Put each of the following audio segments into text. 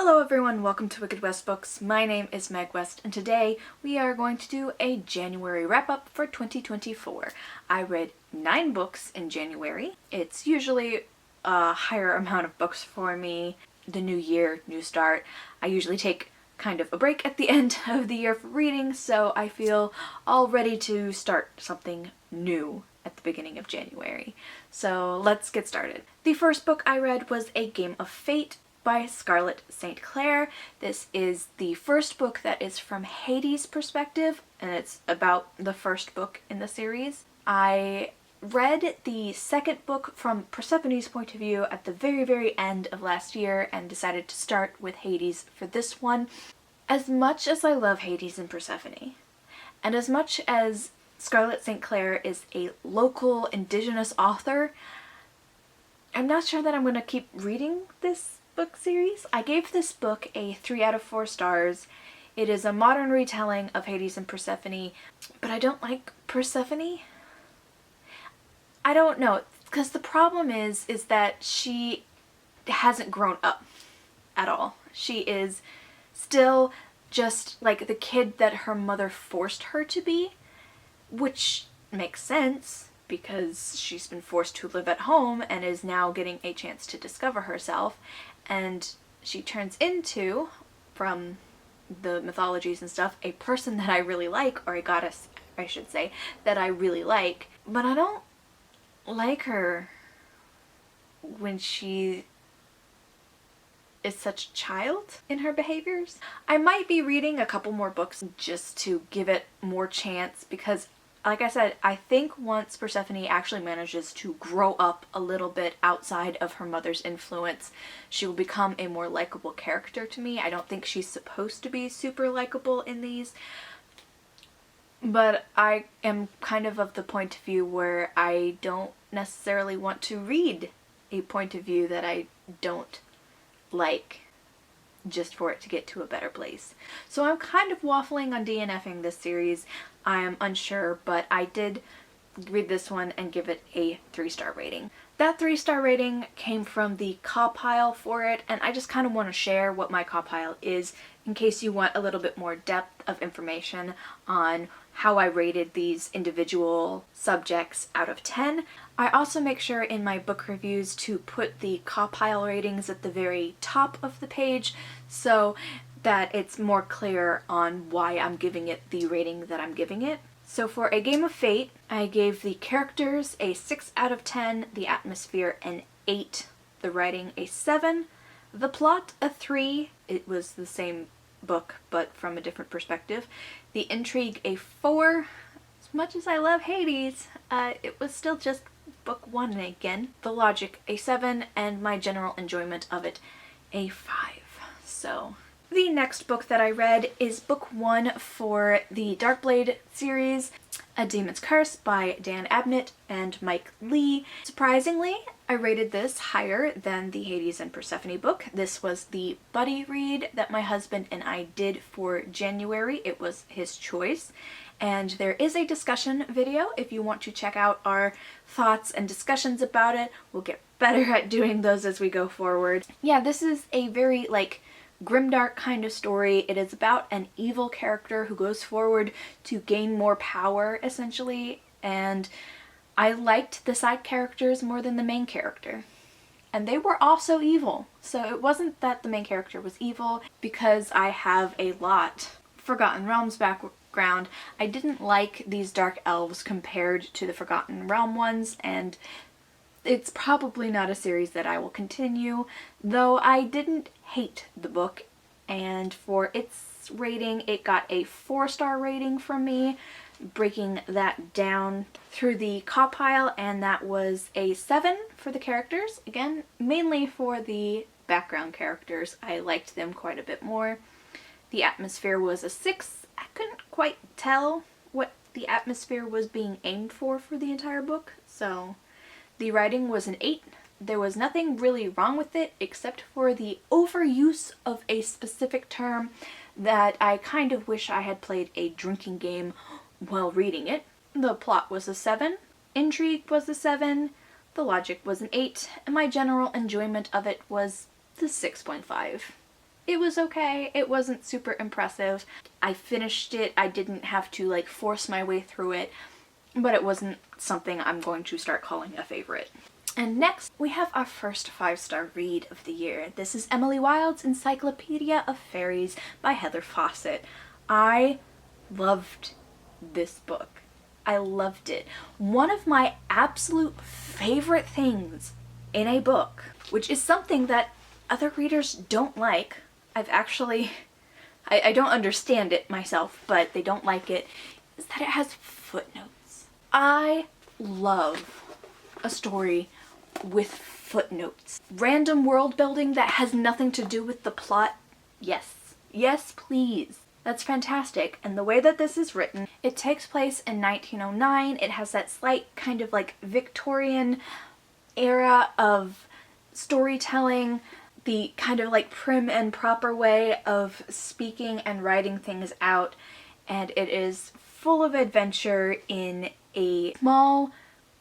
Hello everyone, welcome to Wicked West Books. My name is Meg West and today we are going to do a January wrap-up for 2024. I read 9 books in January. It's usually a higher amount of books for me. The new year, new start. I usually take kind of a break at the end of the year for reading, so I feel all ready to start something new at the beginning of January. So let's get started. The first book I read was A Game of Fate by Scarlett St. Clair. This is the first book that is from Hades' perspective, and it's about the first book in the series. I read the second book from Persephone's point of view at the very end of last year and decided to start with Hades for this one. As much as I love Hades and Persephone, and as much as Scarlett St. Clair is a local indigenous author, I'm not sure that I'm going to keep reading this book series. I gave this book a 3 out of 4 stars. It is a modern retelling of Hades and Persephone, but I don't like Persephone. I don't know, because the problem is that she hasn't grown up at all. She is still just like the kid that her mother forced her to be, which makes sense because she's been forced to live at home and is now getting a chance to discover herself. And she turns into, from the mythologies and stuff, a person that I really like, or a goddess, I should say, that I really like. But I don't like her when she is such a child in her behaviors. I might be reading a couple more books just to give it more chance because, like I said, I think once Persephone actually manages to grow up a little bit outside of her mother's influence, she will become a more likable character to me. I don't think she's supposed to be super likable in these, but I am kind of the point of view where I don't necessarily want to read a point of view that I don't like just for it to get to a better place. So I'm kind of waffling on DNFing this series. I am unsure, but I did read this one and give it a 3-star rating. That 3-star rating came from the CAWPILE for it, and I just kind of want to share what my CAWPILE is in case you want a little bit more depth of information on how I rated these individual subjects out of 10. I also make sure in my book reviews to put the CAWPILE ratings at the very top of the page so that it's more clear on why I'm giving it the rating that I'm giving it. So for A Game of Fate, I gave the characters a 6 out of 10, the atmosphere an 8, the writing a 7, the plot a 3, it was the same book but from a different perspective, the intrigue a 4. As much as I love Hades, it was still just book 1 again. The logic a 7, and my general enjoyment of it a 5. So the next book that I read is book 1 for the Darkblade series, A Demon's Curse by Dan Abnett and Mike Lee. Surprisingly, I rated this higher than the Hades and Persephone book. This was the buddy read that my husband and I did for January. It was his choice. And there is a discussion video if you want to check out our thoughts and discussions about it. We'll get better at doing those as we go forward. Yeah, this is a very grimdark kind of story. It is about an evil character who goes forward to gain more power, essentially, and I liked the side characters more than the main character. And they were also evil, so it wasn't that the main character was evil, because I have a lot Forgotten Realms background. I didn't like these dark elves compared to the Forgotten Realm ones, and it's probably not a series that I will continue, though I didn't hate the book, and for its rating it got a 4-star rating from me, breaking that down through the CAWPILE, and that was a 7 for the characters. Again, mainly for the background characters. I liked them quite a bit more. The atmosphere was a 6. I couldn't quite tell what the atmosphere was being aimed for the entire book, so the writing was an 8. There was nothing really wrong with it except for the overuse of a specific term that I kind of wish I had played a drinking game while reading it. The plot was a 7, intrigue was a 7, the logic was an 8, and my general enjoyment of it was the 6.5. It was okay. It wasn't super impressive. I finished it. I didn't have to like force my way through it, but it wasn't something I'm going to start calling a favorite. And next, we have our first 5-star read of the year. This is Emily Wilde's Encyclopedia of Fairies by Heather Fawcett. I loved this book. I loved it. One of my absolute favorite things in a book, which is something that other readers don't like. I don't understand it myself, but they don't like it, is that it has footnotes. I love a story with footnotes. Random world building that has nothing to do with the plot. Yes. Yes, please. That's fantastic. And the way that this is written, it takes place in 1909. It has that slight kind of like Victorian era of storytelling, the kind of like prim and proper way of speaking and writing things out. And it is full of adventure in a small,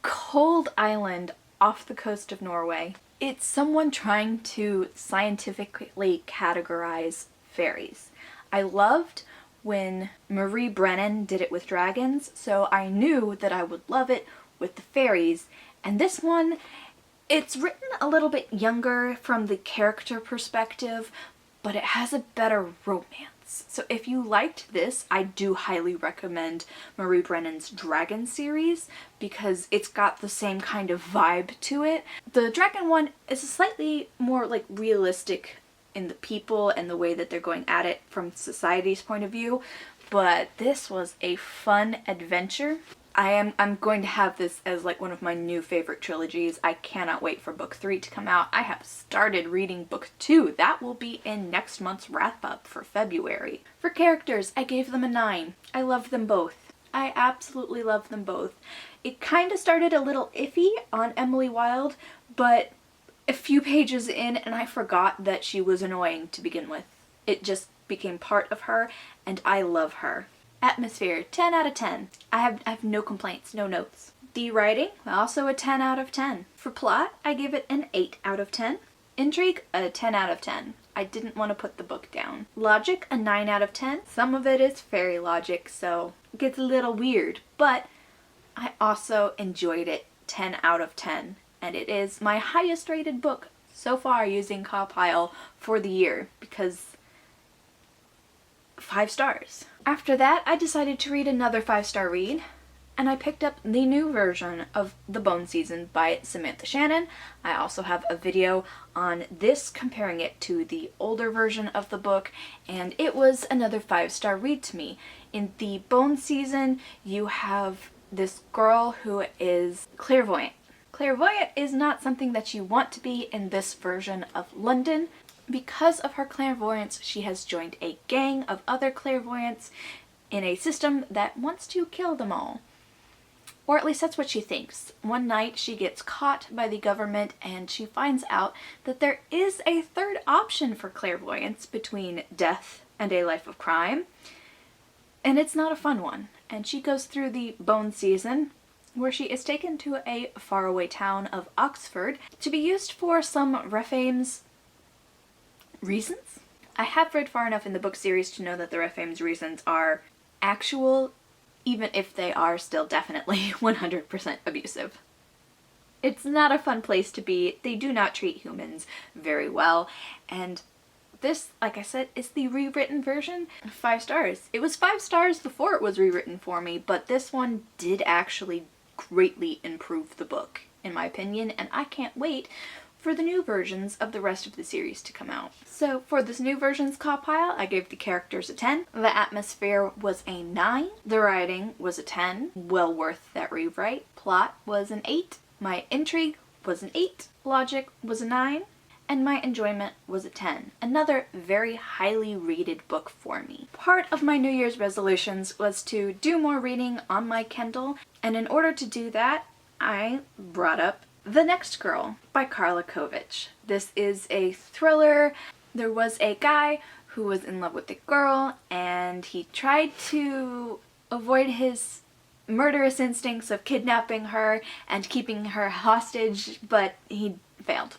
cold island off the coast of Norway. It's someone trying to scientifically categorize fairies. I loved when Marie Brennan did it with dragons, so I knew that I would love it with the fairies. And this one, it's written a little bit younger from the character perspective, but it has a better romance. So if you liked this, I do highly recommend Marie Brennan's Dragon series because it's got the same kind of vibe to it. The dragon one is slightly more like realistic in the people and the way that they're going at it from society's point of view, but this was a fun adventure. I'm going to have this as like one of my new favorite trilogies. I cannot wait for book 3 to come out. I have started reading book 2. That will be in next month's wrap up for February. For characters, I gave them a 9. I love them both. I absolutely love them both. It kind of started a little iffy on Emily Wilde, but a few pages in and I forgot that she was annoying to begin with. It just became part of her, and I love her. Atmosphere, 10 out of 10. I have no complaints, no notes. The writing, also a 10 out of 10. For plot, I give it an 8 out of 10. Intrigue, a 10 out of 10. I didn't want to put the book down. Logic, a 9 out of 10. Some of it is fairy logic, so it gets a little weird, but I also enjoyed it 10 out of 10. And it is my highest rated book so far using CAWPILE for the year because 5 stars. After that, I decided to read another 5-star read, and I picked up the new version of The Bone Season by Samantha Shannon. I also have a video on this comparing it to the older version of the book, and it was another 5-star read to me. In The Bone Season, you have this girl who is clairvoyant. Clairvoyant is not something that you want to be in this version of London. Because of her clairvoyance, she has joined a gang of other clairvoyants in a system that wants to kill them all. Or at least that's what she thinks. One night she gets caught by the government and she finds out that there is a third option for clairvoyance between death and a life of crime. And it's not a fun one. And she goes through the Bone Season, where she is taken to a faraway town of Oxford to be used for some Rephaim's reasons? I have read far enough in the book series to know that the Rephaim's reasons are actual, even if they are still definitely 100% abusive. It's not a fun place to be. They do not treat humans very well, and this, like I said, is the rewritten version. 5 stars. It was 5 stars before it was rewritten for me, but this one did actually greatly improve the book, in my opinion, and I can't wait for the new versions of the rest of the series to come out. So for this new version's CAWPILE, I gave the characters a 10. The atmosphere was a 9. The writing was a 10. Well worth that rewrite. Plot was an 8. My intrigue was an 8. Logic was a 9. And my enjoyment was a 10. Another very highly rated book for me. Part of my New Year's resolutions was to do more reading on my Kindle, and in order to do that, I brought up The Next Girl by Karla Kovich. This is a thriller. There was a guy who was in love with a girl, and he tried to avoid his murderous instincts of kidnapping her and keeping her hostage, but he failed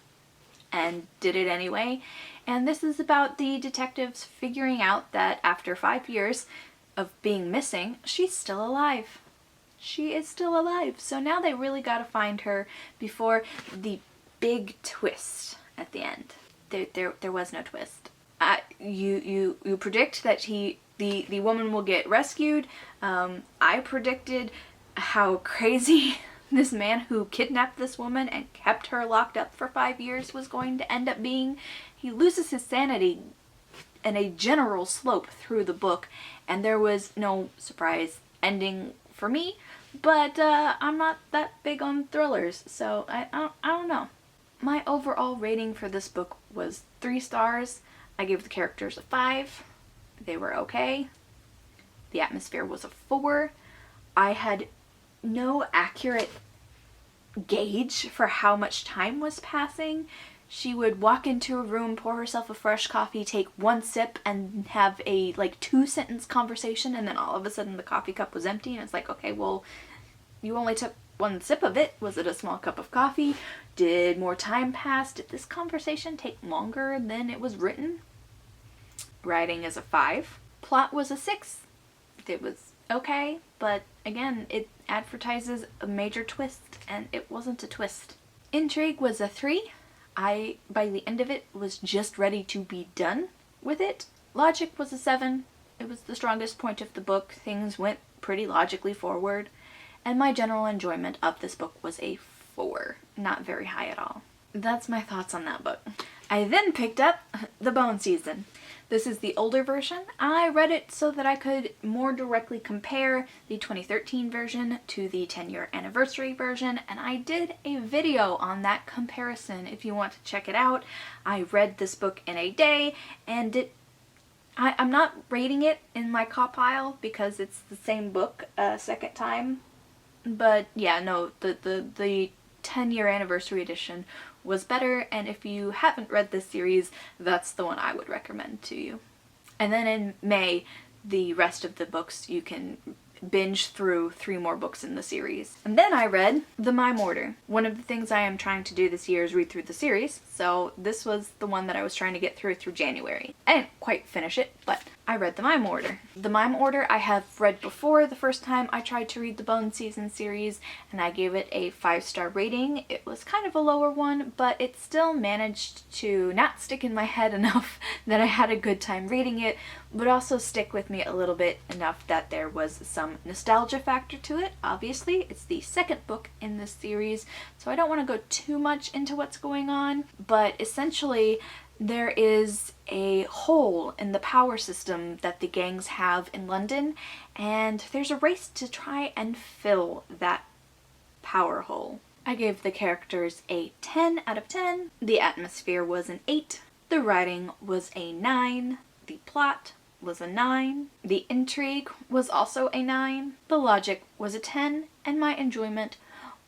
and did it anyway. And this is about the detectives figuring out that after 5 years of being missing, she's still alive. She is still alive. So now they really gotta find her before the big twist at the end. There was no twist. You predict that the woman will get rescued. I predicted how crazy this man who kidnapped this woman and kept her locked up for 5 years was going to end up being. He loses his sanity in a general slope through the book, and there was no surprise ending for me, but I'm not that big on thrillers, so I don't know. My overall rating for this book was 3 stars. I gave the characters a 5. They were okay. The atmosphere was a 4. I had no accurate gauge for how much time was passing. She would walk into a room, pour herself a fresh coffee, take 1 sip, and have a 2-sentence conversation, and then all of a sudden the coffee cup was empty, and it's like, okay, well, you only took 1 sip of it. Was it a small cup of coffee? Did more time pass? Did this conversation take longer than it was written? Writing is a 5. Plot was a 6. It was okay, but again, it advertises a major twist, and it wasn't a twist. Intrigue was a 3. I, by the end of it, was just ready to be done with it. Logic was a 7. It was the strongest point of the book. Things went pretty logically forward. And my general enjoyment of this book was a 4. Not very high at all. That's my thoughts on that book. I then picked up The Bone Season. This is the older version. I read it so that I could more directly compare the 2013 version to the 10-year anniversary version, and I did a video on that comparison if you want to check it out. I read this book in a day, and I'm not rating it in my CAWPILE because it's the same book a second time, but yeah, no, the 10-year anniversary edition was better, and if you haven't read this series, that's the one I would recommend to you. And then in May, the rest of the books you can binge through 3 more books in the series. And then I read The Mime Order. One of the things I am trying to do this year is read through the series, so this was the one that I was trying to get through January. I didn't quite finish it, but I read The Mime Order. The Mime Order I have read before the first time I tried to read the Bone Season series, and I gave it a 5-star rating. It was kind of a lower one, but it still managed to not stick in my head enough that I had a good time reading it, but also stick with me a little bit enough that there was some nostalgia factor to it. Obviously, it's the second book in this series, so I don't want to go too much into what's going on, but essentially there is a hole in the power system that the gangs have in London, and there's a race to try and fill that power hole. I gave the characters a 10 out of 10. The atmosphere was an 8. The writing was a 9. The plot was a 9. The intrigue was also a 9. The logic was a 10, and my enjoyment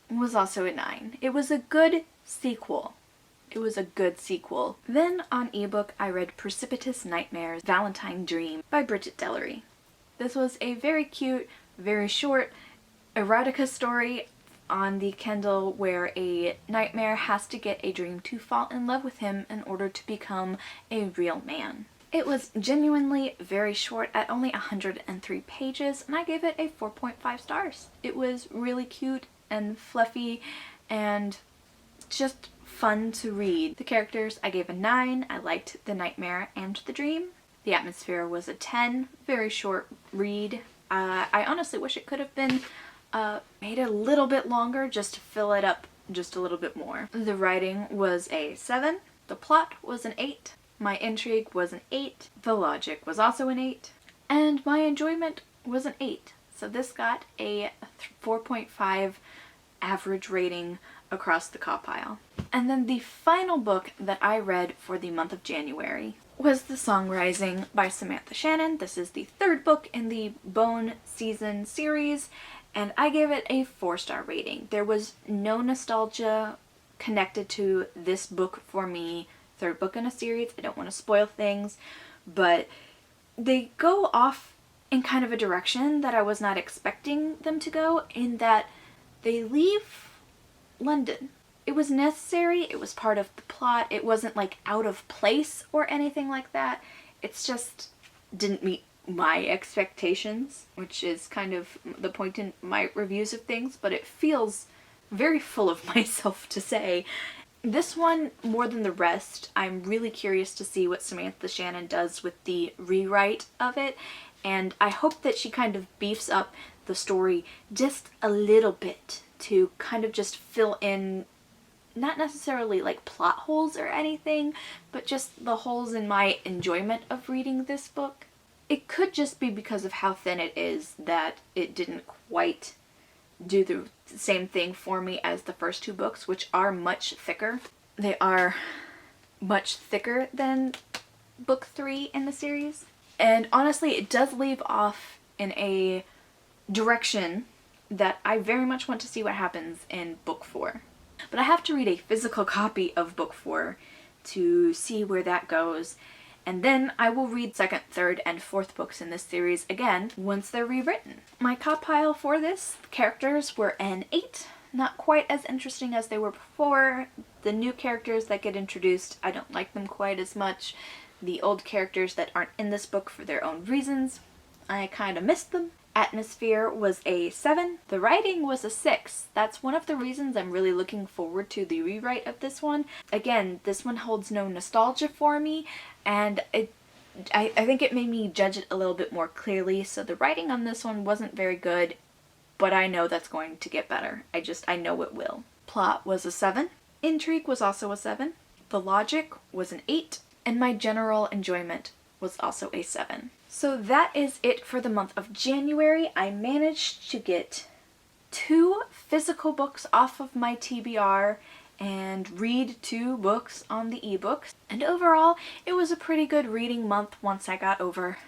was also a 9. It was a good sequel. It was a good sequel. Then on ebook I read Precipitous Nightmares Valentine Dream by Bridget Dellery. This was a very cute, very short erotica story on the Kindle where a nightmare has to get a dream to fall in love with him in order to become a real man. It was genuinely very short at only 103 pages, and I gave it a 4.5 stars. It was really cute and fluffy and just fun to read. The characters I gave a 9. I liked the nightmare and the dream. The atmosphere was a 10. Very short read. I honestly wish it could have been made a little bit longer just to fill it up just a little bit more. The writing was a 7. The plot was an 8. My intrigue was an 8. The logic was also an 8. And my enjoyment was an 8. So this got a 4.5 average rating across the CAWPILE. And then the final book that I read for the month of January was The Song Rising by Samantha Shannon. This is the 3rd book in the Bone Season series, and I gave it a 4-star rating. There was no nostalgia connected to this book for me. 3rd book in a series. I don't want to spoil things, but they go off in kind of a direction that I was not expecting them to go, in that they leave London It was necessary, it was part of the plot, it wasn't like out of place or anything like that. It's just didn't meet my expectations, which is kind of the point in my reviews of things, but it feels very full of myself to say. This one, more than the rest, I'm really curious to see what Samantha Shannon does with the rewrite of it, and I hope that she kind of beefs up the story just a little bit to kind of just fill in, not necessarily like plot holes or anything, but just the holes in my enjoyment of reading this book. It could just be because of how thin it is that it didn't quite do the same thing for me as the first two books, which are much thicker. They are much thicker than book 3 in the series. And honestly, it does leave off in a direction that I very much want to see what happens in book 4. But I have to read a physical copy of book 4 to see where that goes. And then I will read 2nd, 3rd, and 4th books in this series again once they're rewritten. My CAWPILE for this, characters were an 8. Not quite as interesting as they were before. The new characters that get introduced, I don't like them quite as much. The old characters that aren't in this book for their own reasons, I kind of missed them. Atmosphere was a 7. The writing was a 6. That's one of the reasons I'm really looking forward to the rewrite of this one. Again, this one holds no nostalgia for me, and I think it made me judge it a little bit more clearly, so the writing on this one wasn't very good, but I know that's going to get better. I know it will. Plot was a 7. Intrigue was also a 7. The logic was an 8. And my general enjoyment was also a 7. So that is it for the month of January. I managed to get 2 physical books off of my TBR and read 2 books on the ebooks. And overall, it was a pretty good reading month once I got over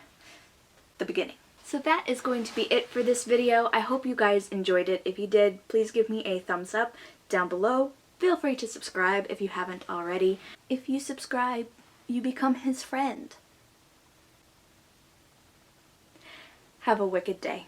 the beginning. So that is going to be it for this video. I hope you guys enjoyed it. If you did, please give me a thumbs up down below. Feel free to subscribe if you haven't already. If you subscribe, you become his friend. Have a wicked day.